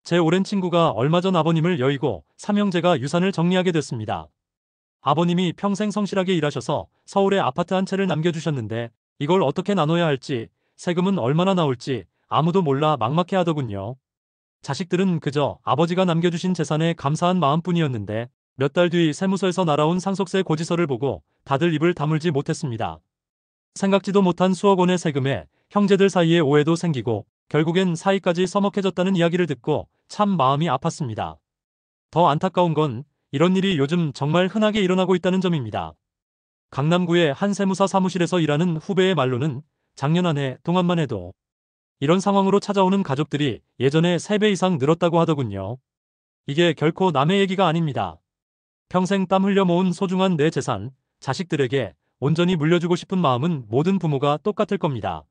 제 오랜 친구가 얼마 전 아버님을 여의고 삼형제가 유산을 정리하게 됐습니다. 아버님이 평생 성실하게 일하셔서 서울에 아파트 한 채를 남겨주셨는데 이걸 어떻게 나눠야 할지, 세금은 얼마나 나올지 아무도 몰라 막막해 하더군요. 자식들은 그저 아버지가 남겨주신 재산에 감사한 마음뿐이었는데 몇 달 뒤 세무서에서 날아온 상속세 고지서를 보고 다들 입을 다물지 못했습니다. 생각지도 못한 수억 원의 세금에 형제들 사이에 오해도 생기고 결국엔 사이까지 서먹해졌다는 이야기를 듣고 참 마음이 아팠습니다. 더 안타까운 건 이런 일이 요즘 정말 흔하게 일어나고 있다는 점입니다. 강남구의 한 세무사 사무실에서 일하는 후배의 말로는 작년 한 해 동안만 해도 이런 상황으로 찾아오는 가족들이 예전에 3배 이상 늘었다고 하더군요. 이게 결코 남의 얘기가 아닙니다. 평생 땀 흘려 모은 소중한 내 재산, 자식들에게 온전히 물려주고 싶은 마음은 모든 부모가 똑같을 겁니다.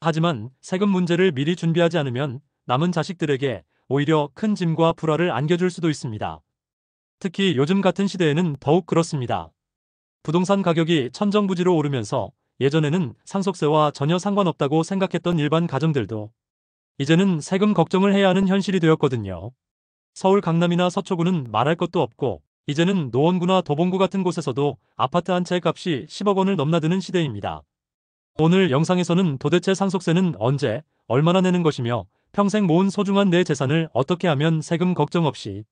하지만 세금 문제를 미리 준비하지 않으면 남은 자식들에게 오히려 큰 짐과 불화를 안겨줄 수도 있습니다. 특히 요즘 같은 시대에는 더욱 그렇습니다. 부동산 가격이 천정부지로 오르면서 예전에는 상속세와 전혀 상관없다고 생각했던 일반 가정들도 이제는 세금 걱정을 해야 하는 현실이 되었거든요. 서울 강남이나 서초구는 말할 것도 없고 이제는 노원구나 도봉구 같은 곳에서도 아파트 한 채 값이 10억 원을 넘나드는 시대입니다. 오늘 영상에서는 도대체 상속세는 언제, 얼마나 내는 것이며 평생 모은 소중한 내 재산을 어떻게 하면 세금 걱정 없이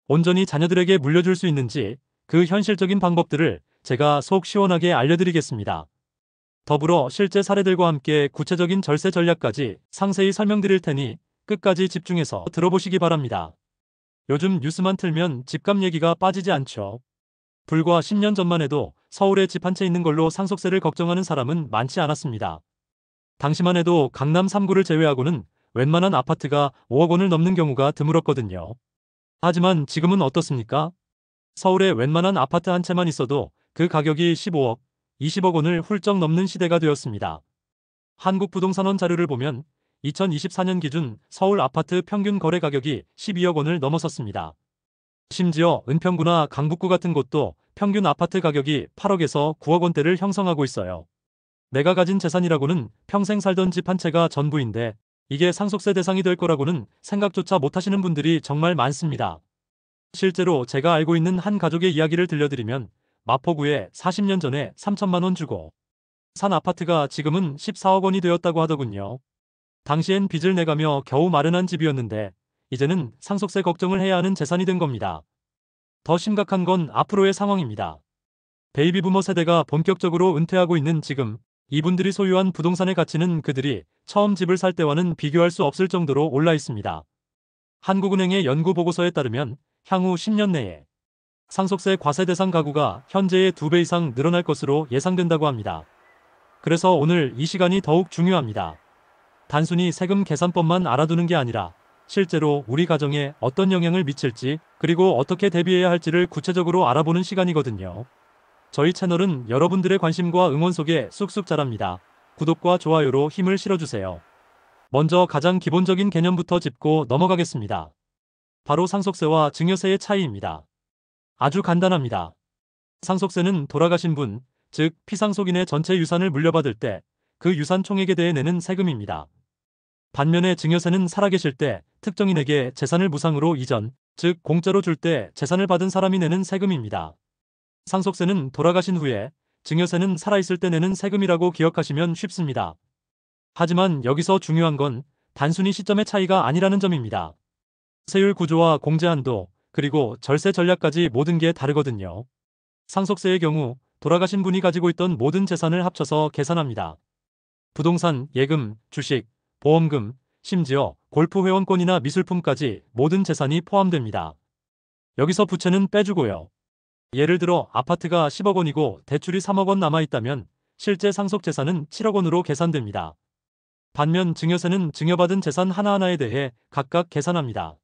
온전히 자녀들에게 물려줄 수 있는지 그 현실적인 방법들을 제가 속 시원하게 알려드리겠습니다. 더불어 실제 사례들과 함께 구체적인 절세 전략까지 상세히 설명드릴 테니 끝까지 집중해서 들어보시기 바랍니다. 요즘 뉴스만 틀면 집값 얘기가 빠지지 않죠. 불과 10년 전만 해도 서울에 집 한 채 있는 걸로 상속세를 걱정하는 사람은 많지 않았습니다. 당시만 해도 강남 3구를 제외하고는 웬만한 아파트가 5억 원을 넘는 경우가 드물었거든요. 하지만 지금은 어떻습니까? 서울에 웬만한 아파트 한 채만 있어도 그 가격이 15억, 20억 원을 훌쩍 넘는 시대가 되었습니다. 한국부동산원 자료를 보면 2024년 기준 서울 아파트 평균 거래 가격이 12억 원을 넘어섰습니다. 심지어 은평구나 강북구 같은 곳도 평균 아파트 가격이 8억에서 9억 원대를 형성하고 있어요. 내가 가진 재산이라고는 평생 살던 집 한 채가 전부인데 이게 상속세 대상이 될 거라고는 생각조차 못하시는 분들이 정말 많습니다. 실제로 제가 알고 있는 한 가족의 이야기를 들려드리면 마포구에 40년 전에 3천만 원 주고 산 아파트가 지금은 14억 원이 되었다고 하더군요. 당시엔 빚을 내가며 겨우 마련한 집이었는데 이제는 상속세 걱정을 해야 하는 재산이 된 겁니다. 더 심각한 건 앞으로의 상황입니다. 베이비 부머 세대가 본격적으로 은퇴하고 있는 지금 이분들이 소유한 부동산의 가치는 그들이 처음 집을 살 때와는 비교할 수 없을 정도로 올라 있습니다. 한국은행의 연구 보고서에 따르면 향후 10년 내에 상속세 과세 대상 가구가 현재의 2배 이상 늘어날 것으로 예상된다고 합니다. 그래서 오늘 이 시간이 더욱 중요합니다. 단순히 세금 계산법만 알아두는 게 아니라 실제로 우리 가정에 어떤 영향을 미칠지 그리고 어떻게 대비해야 할지를 구체적으로 알아보는 시간이거든요. 저희 채널은 여러분들의 관심과 응원 속에 쑥쑥 자랍니다. 구독과 좋아요로 힘을 실어주세요. 먼저 가장 기본적인 개념부터 짚고 넘어가겠습니다. 바로 상속세와 증여세의 차이입니다. 아주 간단합니다. 상속세는 돌아가신 분, 즉 피상속인의 전체 유산을 물려받을 때 그 유산 총액에 대해 내는 세금입니다. 반면에 증여세는 살아계실 때 특정인에게 재산을 무상으로 이전, 즉 공짜로 줄 때 재산을 받은 사람이 내는 세금입니다. 상속세는 돌아가신 후에, 증여세는 살아있을 때 내는 세금이라고 기억하시면 쉽습니다. 하지만 여기서 중요한 건 단순히 시점의 차이가 아니라는 점입니다. 세율 구조와 공제 한도, 그리고 절세 전략까지 모든 게 다르거든요. 상속세의 경우 돌아가신 분이 가지고 있던 모든 재산을 합쳐서 계산합니다. 부동산, 예금, 주식, 보험금, 심지어 골프 회원권이나 미술품까지 모든 재산이 포함됩니다. 여기서 부채는 빼주고요. 예를 들어 아파트가 10억 원이고 대출이 3억 원 남아있다면 실제 상속 재산은 7억 원으로 계산됩니다. 반면 증여세는 증여받은 재산 하나하나에 대해 각각 계산합니다.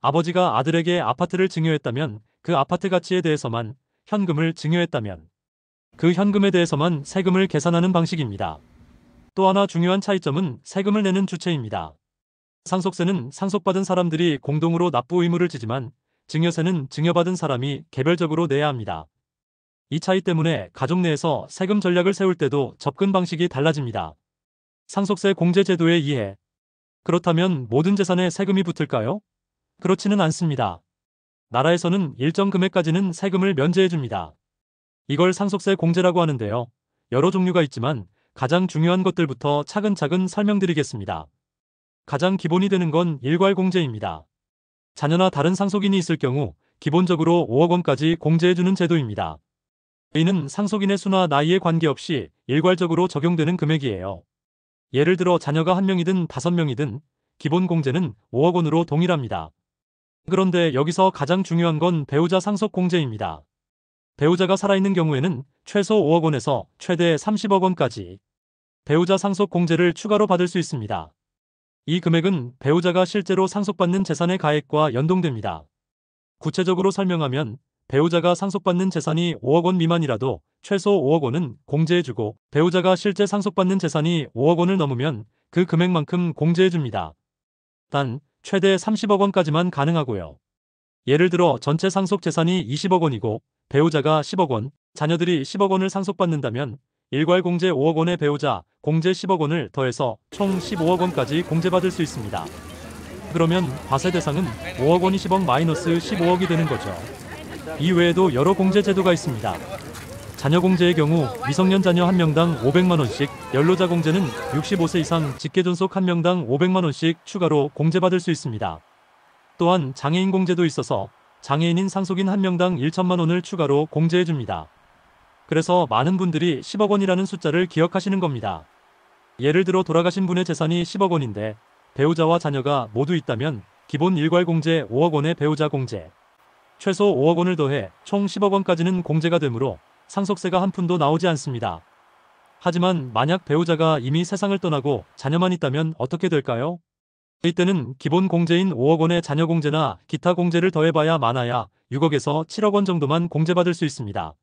아버지가 아들에게 아파트를 증여했다면 그 아파트 가치에 대해서만, 현금을 증여했다면 그 현금에 대해서만 세금을 계산하는 방식입니다. 또 하나 중요한 차이점은 세금을 내는 주체입니다. 상속세는 상속받은 사람들이 공동으로 납부 의무를 지지만 증여세는 증여받은 사람이 개별적으로 내야 합니다. 이 차이 때문에 가족 내에서 세금 전략을 세울 때도 접근 방식이 달라집니다. 상속세 공제 제도의 이해. 그렇다면 모든 재산에 세금이 붙을까요? 그렇지는 않습니다. 나라에서는 일정 금액까지는 세금을 면제해줍니다. 이걸 상속세 공제라고 하는데요. 여러 종류가 있지만 가장 중요한 것들부터 차근차근 설명드리겠습니다. 가장 기본이 되는 건 일괄공제입니다. 자녀나 다른 상속인이 있을 경우 기본적으로 5억 원까지 공제해주는 제도입니다. 이는 상속인의 수나 나이에 관계없이 일괄적으로 적용되는 금액이에요. 예를 들어 자녀가 1명이든 5명이든 기본 공제는 5억 원으로 동일합니다. 그런데 여기서 가장 중요한 건 배우자 상속 공제입니다. 배우자가 살아있는 경우에는 최소 5억 원에서 최대 30억 원까지 배우자 상속 공제를 추가로 받을 수 있습니다. 이 금액은 배우자가 실제로 상속받는 재산의 가액과 연동됩니다. 구체적으로 설명하면 배우자가 상속받는 재산이 5억 원 미만이라도 최소 5억 원은 공제해주고 배우자가 실제 상속받는 재산이 5억 원을 넘으면 그 금액만큼 공제해줍니다. 단 최대 30억 원까지만 가능하고요. 예를 들어 전체 상속 재산이 20억 원이고 배우자가 10억 원, 자녀들이 10억 원을 상속받는다면 일괄 공제 5억 원의 배우자 공제 10억 원을 더해서 총 15억 원까지 공제받을 수 있습니다. 그러면 과세 대상은 5억 원이 10억 마이너스 15억이 되는 거죠. 이 외에도 여러 공제 제도가 있습니다. 자녀 공제의 경우 미성년 자녀 1명당 500만 원씩, 연로자 공제는 65세 이상 직계존속 1명당 500만 원씩 추가로 공제받을 수 있습니다. 또한 장애인 공제도 있어서 장애인인 상속인 1명당 1천만 원을 추가로 공제해줍니다. 그래서 많은 분들이 10억 원이라는 숫자를 기억하시는 겁니다. 예를 들어 돌아가신 분의 재산이 10억 원인데 배우자와 자녀가 모두 있다면 기본 일괄 공제 5억 원의 배우자 공제, 최소 5억 원을 더해 총 10억 원까지는 공제가 되므로 상속세가 한 푼도 나오지 않습니다. 하지만 만약 배우자가 이미 세상을 떠나고 자녀만 있다면 어떻게 될까요? 이때는 기본 공제인 5억 원의 자녀 공제나 기타 공제를 더해봐야 많아야 6억에서 7억 원 정도만 공제받을 수 있습니다.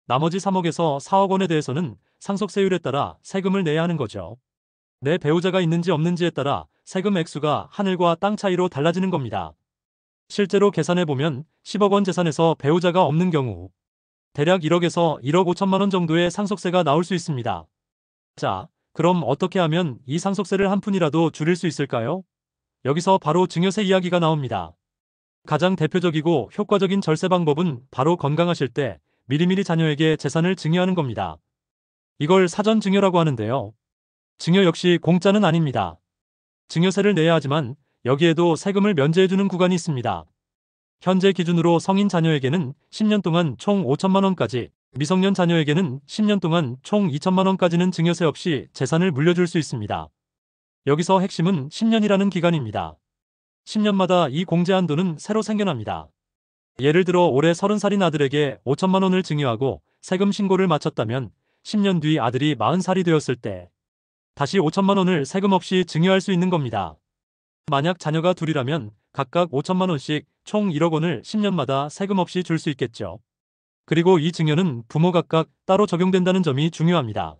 나머지 3억에서 4억 원에 대해서는 상속세율에 따라 세금을 내야 하는 거죠. 내 배우자가 있는지 없는지에 따라 세금 액수가 하늘과 땅 차이로 달라지는 겁니다. 실제로 계산해보면 10억 원 재산에서 배우자가 없는 경우 대략 1억에서 1억 5천만 원 정도의 상속세가 나올 수 있습니다. 자, 그럼 어떻게 하면 이 상속세를 한 푼이라도 줄일 수 있을까요? 여기서 바로 증여세 이야기가 나옵니다. 가장 대표적이고 효과적인 절세 방법은 바로 건강하실 때 미리미리 자녀에게 재산을 증여하는 겁니다. 이걸 사전 증여라고 하는데요. 증여 역시 공짜는 아닙니다. 증여세를 내야 하지만 여기에도 세금을 면제해주는 구간이 있습니다. 현재 기준으로 성인 자녀에게는 10년 동안 총 5천만 원까지, 미성년 자녀에게는 10년 동안 총 2천만 원까지는 증여세 없이 재산을 물려줄 수 있습니다. 여기서 핵심은 10년이라는 기간입니다. 10년마다 이 공제 한도는 새로 생겨납니다. 예를 들어 올해 30살인 아들에게 5천만 원을 증여하고 세금 신고를 마쳤다면 10년 뒤 아들이 40살이 되었을 때 다시 5천만 원을 세금 없이 증여할 수 있는 겁니다. 만약 자녀가 둘이라면 각각 5천만 원씩 총 1억 원을 10년마다 세금 없이 줄 수 있겠죠. 그리고 이 증여는 부모 각각 따로 적용된다는 점이 중요합니다.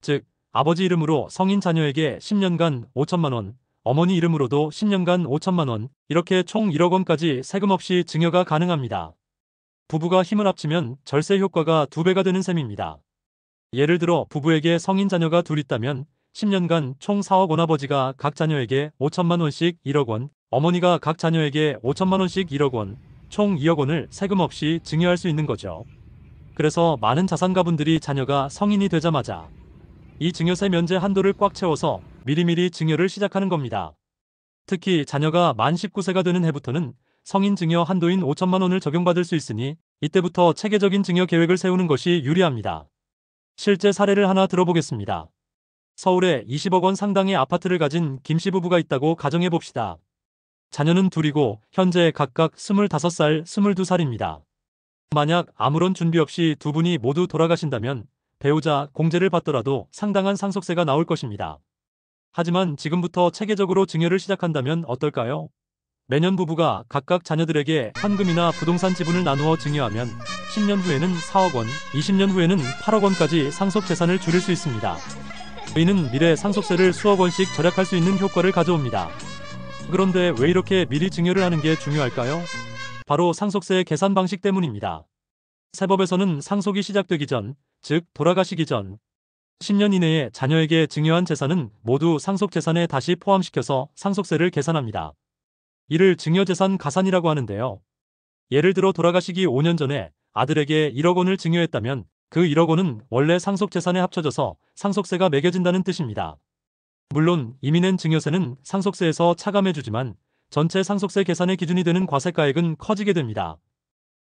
즉, 아버지 이름으로 성인 자녀에게 10년간 5천만 원, 어머니 이름으로도 10년간 5천만 원, 이렇게 총 1억 원까지 세금 없이 증여가 가능합니다. 부부가 힘을 합치면 절세 효과가 2배가 되는 셈입니다. 예를 들어 부부에게 성인 자녀가 둘 있다면 10년간 총 4억 원, 아버지가 각 자녀에게 5천만 원씩 1억 원, 어머니가 각 자녀에게 5천만 원씩 1억 원, 총 2억 원을 세금 없이 증여할 수 있는 거죠. 그래서 많은 자산가분들이 자녀가 성인이 되자마자 이 증여세 면제 한도를 꽉 채워서 미리미리 증여를 시작하는 겁니다. 특히 자녀가 만 19세가 되는 해부터는 성인 증여 한도인 5천만 원을 적용받을 수 있으니 이때부터 체계적인 증여 계획을 세우는 것이 유리합니다. 실제 사례를 하나 들어보겠습니다. 서울에 20억 원 상당의 아파트를 가진 김씨 부부가 있다고 가정해 봅시다. 자녀는 둘이고 현재 각각 25살, 22살입니다. 만약 아무런 준비 없이 두 분이 모두 돌아가신다면 배우자 공제를 받더라도 상당한 상속세가 나올 것입니다. 하지만 지금부터 체계적으로 증여를 시작한다면 어떨까요? 매년 부부가 각각 자녀들에게 현금이나 부동산 지분을 나누어 증여하면 10년 후에는 4억 원, 20년 후에는 8억 원까지 상속 재산을 줄일 수 있습니다. 이는 미래 상속세를 수억 원씩 절약할 수 있는 효과를 가져옵니다. 그런데 왜 이렇게 미리 증여를 하는 게 중요할까요? 바로 상속세 계산 방식 때문입니다. 세법에서는 상속이 시작되기 전, 즉 돌아가시기 전 10년 이내에 자녀에게 증여한 재산은 모두 상속재산에 다시 포함시켜서 상속세를 계산합니다. 이를 증여재산 가산이라고 하는데요. 예를 들어 돌아가시기 5년 전에 아들에게 1억 원을 증여했다면 그 1억 원은 원래 상속재산에 합쳐져서 상속세가 매겨진다는 뜻입니다. 물론 이미 낸 증여세는 상속세에서 차감해주지만 전체 상속세 계산의 기준이 되는 과세가액은 커지게 됩니다.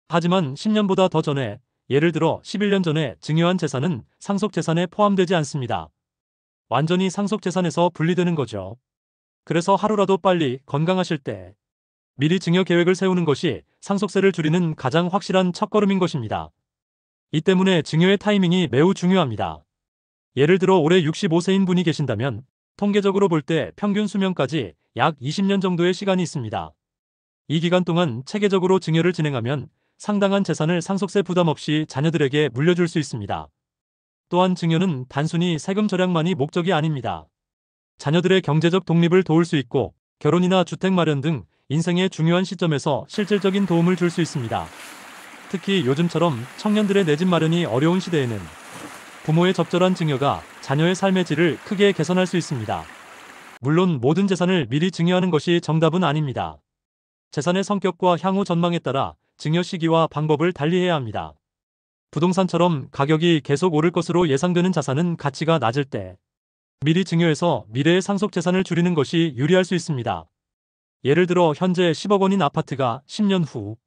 하지만 10년보다 더 전에, 예를 들어 11년 전에 증여한 재산은 상속재산에 포함되지 않습니다. 완전히 상속재산에서 분리되는 거죠. 그래서 하루라도 빨리 건강하실 때 미리 증여 계획을 세우는 것이 상속세를 줄이는 가장 확실한 첫걸음인 것입니다. 이 때문에 증여의 타이밍이 매우 중요합니다. 예를 들어 올해 65세인 분이 계신다면 통계적으로 볼 때 평균 수명까지 약 20년 정도의 시간이 있습니다. 이 기간 동안 체계적으로 증여를 진행하면 상당한 재산을 상속세 부담 없이 자녀들에게 물려줄 수 있습니다. 또한 증여는 단순히 세금 절약만이 목적이 아닙니다. 자녀들의 경제적 독립을 도울 수 있고 결혼이나 주택 마련 등 인생의 중요한 시점에서 실질적인 도움을 줄 수 있습니다. 특히 요즘처럼 청년들의 내 집 마련이 어려운 시대에는 부모의 적절한 증여가 자녀의 삶의 질을 크게 개선할 수 있습니다. 물론 모든 재산을 미리 증여하는 것이 정답은 아닙니다. 재산의 성격과 향후 전망에 따라 증여 시기와 방법을 달리해야 합니다. 부동산처럼 가격이 계속 오를 것으로 예상되는 자산은 가치가 낮을 때 미리 증여해서 미래의 상속재산을 줄이는 것이 유리할 수 있습니다. 예를 들어 현재 10억 원인 아파트가 10년 후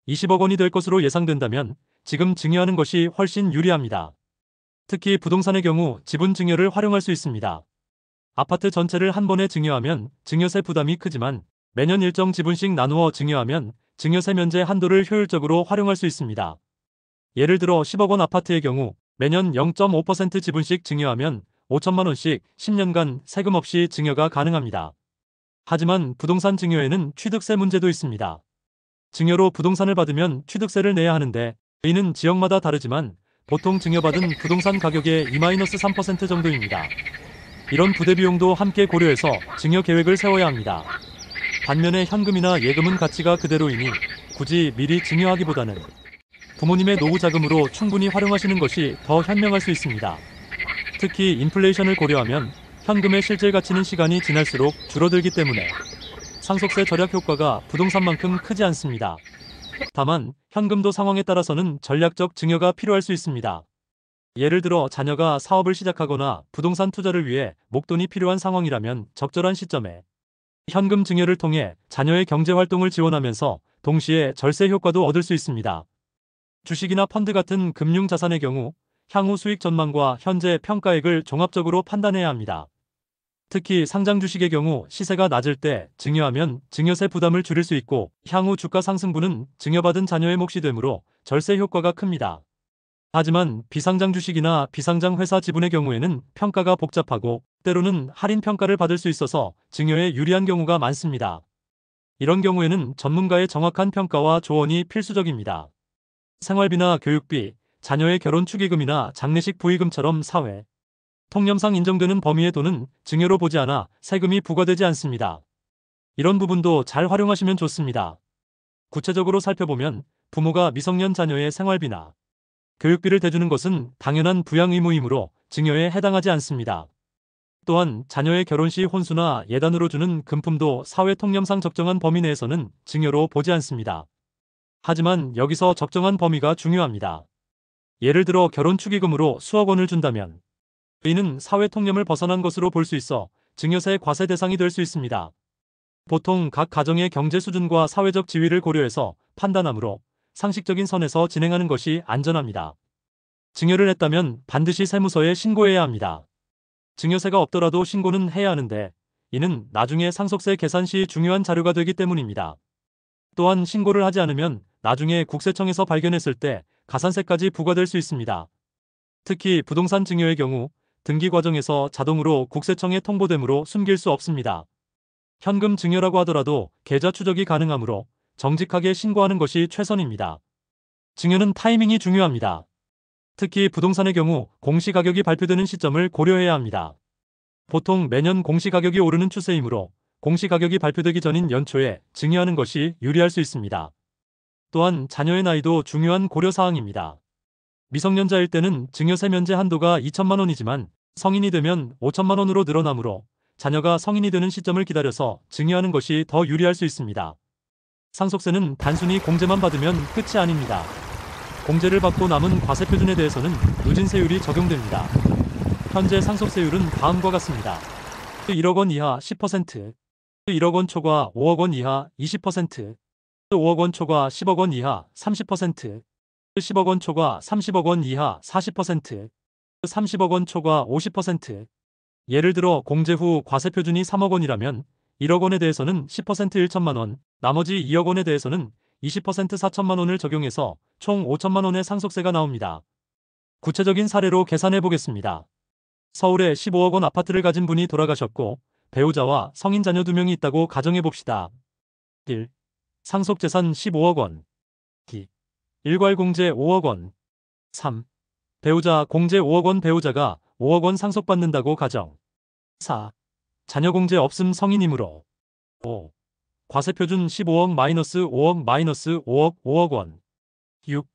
20억 원이 될 것으로 예상된다면 지금 증여하는 것이 훨씬 유리합니다. 특히 부동산의 경우 지분 증여를 활용할 수 있습니다. 아파트 전체를 한 번에 증여하면 증여세 부담이 크지만 매년 일정 지분씩 나누어 증여하면 증여세 면제 한도를 효율적으로 활용할 수 있습니다. 예를 들어 10억 원 아파트의 경우 매년 0.5% 지분씩 증여하면 5천만 원씩 10년간 세금 없이 증여가 가능합니다. 하지만 부동산 증여에는 취득세 문제도 있습니다. 증여로 부동산을 받으면 취득세를 내야 하는데 이는 지역마다 다르지만 보통 증여받은 부동산 가격의 2-3% 정도입니다. 이런 부대 비용도 함께 고려해서 증여 계획을 세워야 합니다. 반면에 현금이나 예금은 가치가 그대로이니 굳이 미리 증여하기보다는 부모님의 노후 자금으로 충분히 활용하시는 것이 더 현명할 수 있습니다. 특히 인플레이션을 고려하면 현금의 실질 가치는 시간이 지날수록 줄어들기 때문에 상속세 절약 효과가 부동산만큼 크지 않습니다. 다만 현금도 상황에 따라서는 전략적 증여가 필요할 수 있습니다. 예를 들어 자녀가 사업을 시작하거나 부동산 투자를 위해 목돈이 필요한 상황이라면 적절한 시점에 현금 증여를 통해 자녀의 경제활동을 지원하면서 동시에 절세 효과도 얻을 수 있습니다. 주식이나 펀드 같은 금융자산의 경우 향후 수익 전망과 현재 평가액을 종합적으로 판단해야 합니다. 특히 상장 주식의 경우 시세가 낮을 때 증여하면 증여세 부담을 줄일 수 있고 향후 주가 상승분은 증여받은 자녀의 몫이 되므로 절세 효과가 큽니다. 하지만 비상장 주식이나 비상장 회사 지분의 경우에는 평가가 복잡하고 때로는 할인 평가를 받을 수 있어서 증여에 유리한 경우가 많습니다. 이런 경우에는 전문가의 정확한 평가와 조언이 필수적입니다. 생활비나 교육비, 자녀의 결혼 축의금이나 장례식 부의금처럼 사회 통념상 인정되는 범위의 돈은 증여로 보지 않아 세금이 부과되지 않습니다. 이런 부분도 잘 활용하시면 좋습니다. 구체적으로 살펴보면 부모가 미성년 자녀의 생활비나 교육비를 대주는 것은 당연한 부양 의무이므로 증여에 해당하지 않습니다. 또한 자녀의 결혼시 혼수나 예단으로 주는 금품도 사회 통념상 적정한 범위 내에서는 증여로 보지 않습니다. 하지만 여기서 적정한 범위가 중요합니다. 예를 들어 결혼 축의금으로 수억 원을 준다면 이는 사회 통념을 벗어난 것으로 볼 수 있어 증여세 과세 대상이 될 수 있습니다. 보통 각 가정의 경제 수준과 사회적 지위를 고려해서 판단하므로 상식적인 선에서 진행하는 것이 안전합니다. 증여를 했다면 반드시 세무서에 신고해야 합니다. 증여세가 없더라도 신고는 해야 하는데 이는 나중에 상속세 계산 시 중요한 자료가 되기 때문입니다. 또한 신고를 하지 않으면 나중에 국세청에서 발견했을 때 가산세까지 부과될 수 있습니다. 특히 부동산 증여의 경우 등기 과정에서 자동으로 국세청에 통보되므로 숨길 수 없습니다. 현금 증여라고 하더라도 계좌 추적이 가능하므로 정직하게 신고하는 것이 최선입니다. 증여는 타이밍이 중요합니다. 특히 부동산의 경우 공시가격이 발표되는 시점을 고려해야 합니다. 보통 매년 공시가격이 오르는 추세이므로 공시가격이 발표되기 전인 연초에 증여하는 것이 유리할 수 있습니다. 또한 자녀의 나이도 중요한 고려사항입니다. 미성년자일 때는 증여세 면제 한도가 2천만 원이지만 성인이 되면 5천만 원으로 늘어나므로 자녀가 성인이 되는 시점을 기다려서 증여하는 것이 더 유리할 수 있습니다. 상속세는 단순히 공제만 받으면 끝이 아닙니다. 공제를 받고 남은 과세표준에 대해서는 누진세율이 적용됩니다. 현재 상속세율은 다음과 같습니다. 1억 원 이하 10%, 1억 원 초과 5억 원 이하 20%, 5억 원 초과 10억 원 이하 30%, 10억 원 초과 30억 원 이하 40%, 30억 원 초과 50%. 예를 들어 공제 후 과세표준이 3억 원이라면 1억 원에 대해서는 10% 1천만 원, 나머지 2억 원에 대해서는 20% 4천만 원을 적용해서 총 5천만 원의 상속세가 나옵니다. 구체적인 사례로 계산해 보겠습니다. 서울에 15억 원 아파트를 가진 분이 돌아가셨고 배우자와 성인 자녀 2명이 있다고 가정해 봅시다. 1. 상속재산 15억 원. 2. 일괄공제 5억 원. 3. 배우자 공제 5억 원 배우자가 5억 원 상속받는다고 가정. 4. 자녀 공제 없음 성인이므로. 5. 과세표준 15억 마이너스 5억 마이너스 5억 원. 6.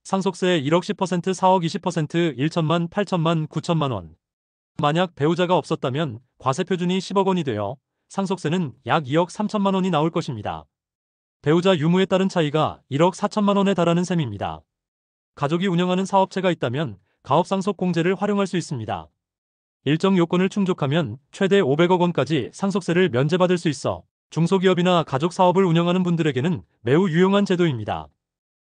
상속세 1억 10% 4억 20% 1천만 8천만 9천만 원. 만약 배우자가 없었다면 과세표준이 10억 원이 되어 상속세는 약 2억 3천만 원이 나올 것입니다. 배우자 유무에 따른 차이가 1억 4천만 원에 달하는 셈입니다. 가족이 운영하는 사업체가 있다면 가업상속공제를 활용할 수 있습니다. 일정 요건을 충족하면 최대 500억 원까지 상속세를 면제받을 수 있어 중소기업이나 가족 사업을 운영하는 분들에게는 매우 유용한 제도입니다.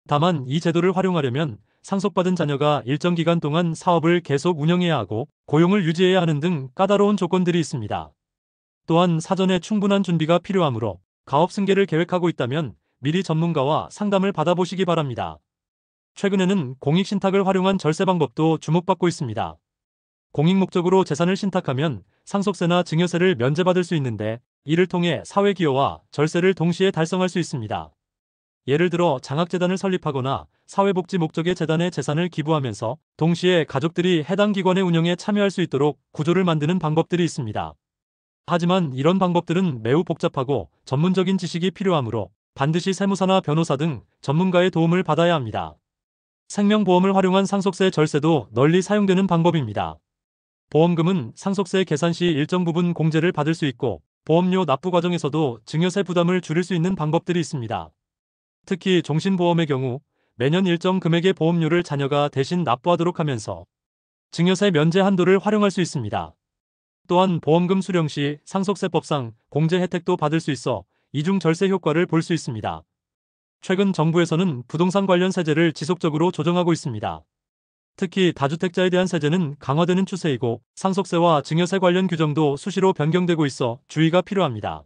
다만 이 제도를 활용하려면 상속받은 자녀가 일정 기간 동안 사업을 계속 운영해야 하고 고용을 유지해야 하는 등 까다로운 조건들이 있습니다. 또한 사전에 충분한 준비가 필요하므로 가업 승계를 계획하고 있다면 미리 전문가와 상담을 받아보시기 바랍니다. 최근에는 공익신탁을 활용한 절세 방법도 주목받고 있습니다. 공익 목적으로 재산을 신탁하면 상속세나 증여세를 면제받을 수 있는데 이를 통해 사회기여와 절세를 동시에 달성할 수 있습니다. 예를 들어 장학재단을 설립하거나 사회복지 목적의 재단에 재산을 기부하면서 동시에 가족들이 해당 기관의 운영에 참여할 수 있도록 구조를 만드는 방법들이 있습니다. 하지만 이런 방법들은 매우 복잡하고 전문적인 지식이 필요하므로 반드시 세무사나 변호사 등 전문가의 도움을 받아야 합니다. 생명보험을 활용한 상속세 절세도 널리 사용되는 방법입니다. 보험금은 상속세 계산 시 일정 부분 공제를 받을 수 있고 보험료 납부 과정에서도 증여세 부담을 줄일 수 있는 방법들이 있습니다. 특히 종신보험의 경우 매년 일정 금액의 보험료를 자녀가 대신 납부하도록 하면서 증여세 면제 한도를 활용할 수 있습니다. 또한 보험금 수령 시 상속세법상 공제 혜택도 받을 수 있어 이중 절세 효과를 볼 수 있습니다. 최근 정부에서는 부동산 관련 세제를 지속적으로 조정하고 있습니다. 특히 다주택자에 대한 세제는 강화되는 추세이고 상속세와 증여세 관련 규정도 수시로 변경되고 있어 주의가 필요합니다.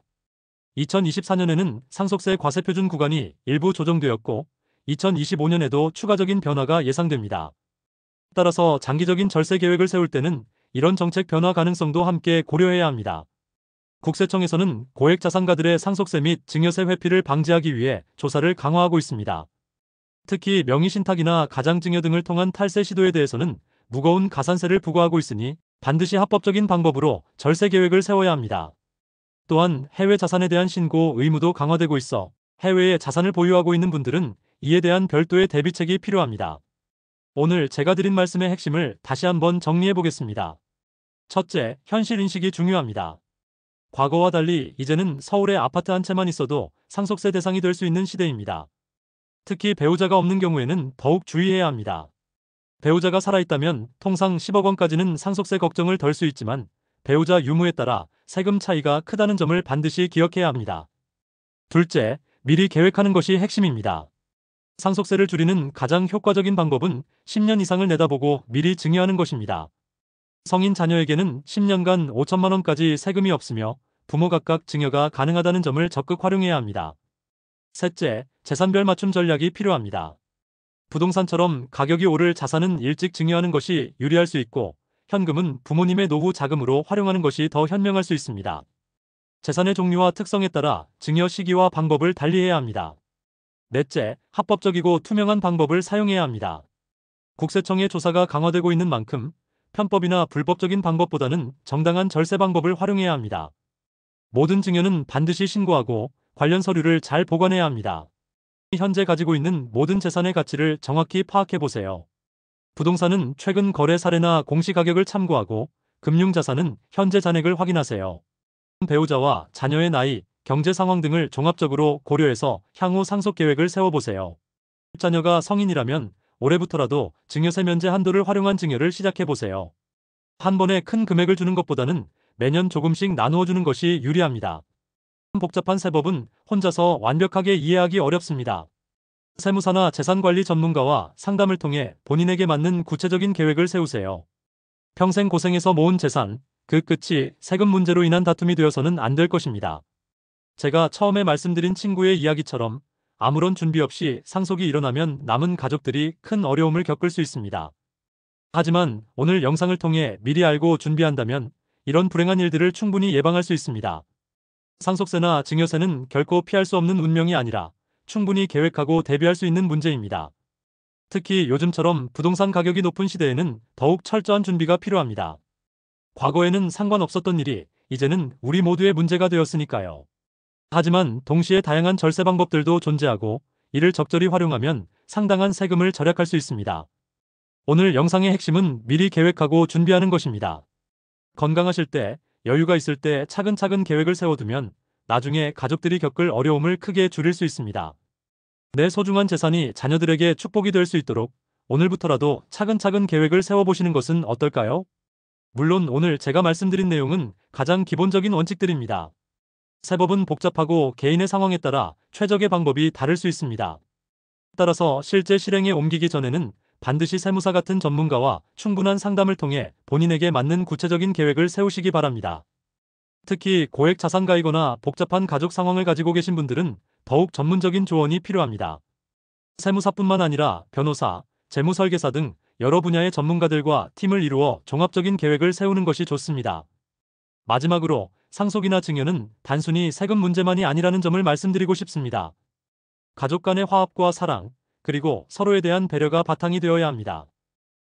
2024년에는 상속세 과세표준 구간이 일부 조정되었고 2025년에도 추가적인 변화가 예상됩니다. 따라서 장기적인 절세 계획을 세울 때는 이런 정책 변화 가능성도 함께 고려해야 합니다. 국세청에서는 고액 자산가들의 상속세 및 증여세 회피를 방지하기 위해 조사를 강화하고 있습니다. 특히 명의신탁이나 가장증여 등을 통한 탈세 시도에 대해서는 무거운 가산세를 부과하고 있으니 반드시 합법적인 방법으로 절세 계획을 세워야 합니다. 또한 해외 자산에 대한 신고 의무도 강화되고 있어 해외에 자산을 보유하고 있는 분들은 이에 대한 별도의 대비책이 필요합니다. 오늘 제가 드린 말씀의 핵심을 다시 한번 정리해 보겠습니다. 첫째, 현실 인식이 중요합니다. 과거와 달리 이제는 서울에 아파트 한 채만 있어도 상속세 대상이 될 수 있는 시대입니다. 특히 배우자가 없는 경우에는 더욱 주의해야 합니다. 배우자가 살아있다면 통상 10억 원까지는 상속세 걱정을 덜 수 있지만 배우자 유무에 따라 세금 차이가 크다는 점을 반드시 기억해야 합니다. 둘째, 미리 계획하는 것이 핵심입니다. 상속세를 줄이는 가장 효과적인 방법은 10년 이상을 내다보고 미리 증여하는 것입니다. 성인 자녀에게는 10년간 5천만 원까지 세금이 없으며 부모 각각 증여가 가능하다는 점을 적극 활용해야 합니다. 셋째, 재산별 맞춤 전략이 필요합니다. 부동산처럼 가격이 오를 자산은 일찍 증여하는 것이 유리할 수 있고 현금은 부모님의 노후 자금으로 활용하는 것이 더 현명할 수 있습니다. 재산의 종류와 특성에 따라 증여 시기와 방법을 달리해야 합니다. 넷째, 합법적이고 투명한 방법을 사용해야 합니다. 국세청의 조사가 강화되고 있는 만큼 편법이나 불법적인 방법보다는 정당한 절세 방법을 활용해야 합니다. 모든 증여는 반드시 신고하고 관련 서류를 잘 보관해야 합니다. 현재 가지고 있는 모든 재산의 가치를 정확히 파악해 보세요. 부동산은 최근 거래 사례나 공시가격을 참고하고, 금융자산은 현재 잔액을 확인하세요. 배우자와 자녀의 나이, 경제 상황 등을 종합적으로 고려해서 향후 상속 계획을 세워보세요. 자녀가 성인이라면 올해부터라도 증여세 면제 한도를 활용한 증여를 시작해보세요. 한 번에 큰 금액을 주는 것보다는 매년 조금씩 나누어 주는 것이 유리합니다. 복잡한 세법은 혼자서 완벽하게 이해하기 어렵습니다. 세무사나 재산관리 전문가와 상담을 통해 본인에게 맞는 구체적인 계획을 세우세요. 평생 고생해서 모은 재산, 그 끝이 세금 문제로 인한 다툼이 되어서는 안 될 것입니다. 제가 처음에 말씀드린 친구의 이야기처럼 아무런 준비 없이 상속이 일어나면 남은 가족들이 큰 어려움을 겪을 수 있습니다. 하지만 오늘 영상을 통해 미리 알고 준비한다면 이런 불행한 일들을 충분히 예방할 수 있습니다. 상속세나 증여세는 결코 피할 수 없는 운명이 아니라 충분히 계획하고 대비할 수 있는 문제입니다. 특히 요즘처럼 부동산 가격이 높은 시대에는 더욱 철저한 준비가 필요합니다. 과거에는 상관없었던 일이 이제는 우리 모두의 문제가 되었으니까요. 하지만 동시에 다양한 절세 방법들도 존재하고 이를 적절히 활용하면 상당한 세금을 절약할 수 있습니다. 오늘 영상의 핵심은 미리 계획하고 준비하는 것입니다. 건강하실 때, 여유가 있을 때 차근차근 계획을 세워두면 나중에 가족들이 겪을 어려움을 크게 줄일 수 있습니다. 내 소중한 재산이 자녀들에게 축복이 될 수 있도록 오늘부터라도 차근차근 계획을 세워보시는 것은 어떨까요? 물론 오늘 제가 말씀드린 내용은 가장 기본적인 원칙들입니다. 세법은 복잡하고 개인의 상황에 따라 최적의 방법이 다를 수 있습니다. 따라서 실제 실행에 옮기기 전에는 반드시 세무사 같은 전문가와 충분한 상담을 통해 본인에게 맞는 구체적인 계획을 세우시기 바랍니다. 특히 고액 자산가이거나 복잡한 가족 상황을 가지고 계신 분들은 더욱 전문적인 조언이 필요합니다. 세무사뿐만 아니라 변호사, 재무설계사 등 여러 분야의 전문가들과 팀을 이루어 종합적인 계획을 세우는 것이 좋습니다. 마지막으로 상속이나 증여는 단순히 세금 문제만이 아니라는 점을 말씀드리고 싶습니다. 가족 간의 화합과 사랑, 그리고 서로에 대한 배려가 바탕이 되어야 합니다.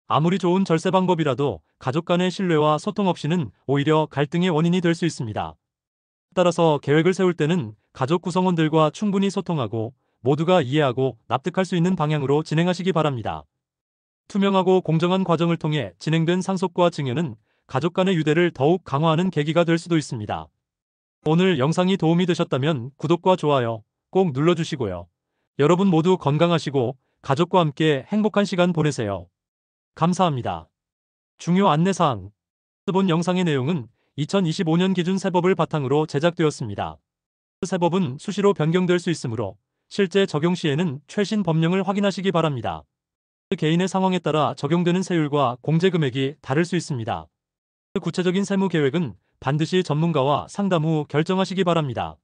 아무리 좋은 절세 방법이라도 가족 간의 신뢰와 소통 없이는 오히려 갈등의 원인이 될 수 있습니다. 따라서 계획을 세울 때는 가족 구성원들과 충분히 소통하고 모두가 이해하고 납득할 수 있는 방향으로 진행하시기 바랍니다. 투명하고 공정한 과정을 통해 진행된 상속과 증여는 가족 간의 유대를 더욱 강화하는 계기가 될 수도 있습니다. 오늘 영상이 도움이 되셨다면 구독과 좋아요 꼭 눌러주시고요. 여러분 모두 건강하시고 가족과 함께 행복한 시간 보내세요. 감사합니다. 중요 안내사항. 본 영상의 내용은 2025년 기준 세법을 바탕으로 제작되었습니다. 세법은 수시로 변경될 수 있으므로 실제 적용 시에는 최신 법령을 확인하시기 바랍니다. 개인의 상황에 따라 적용되는 세율과 공제 금액이 다를 수 있습니다. 구체적인 세무 계획은 반드시 전문가와 상담 후 결정하시기 바랍니다.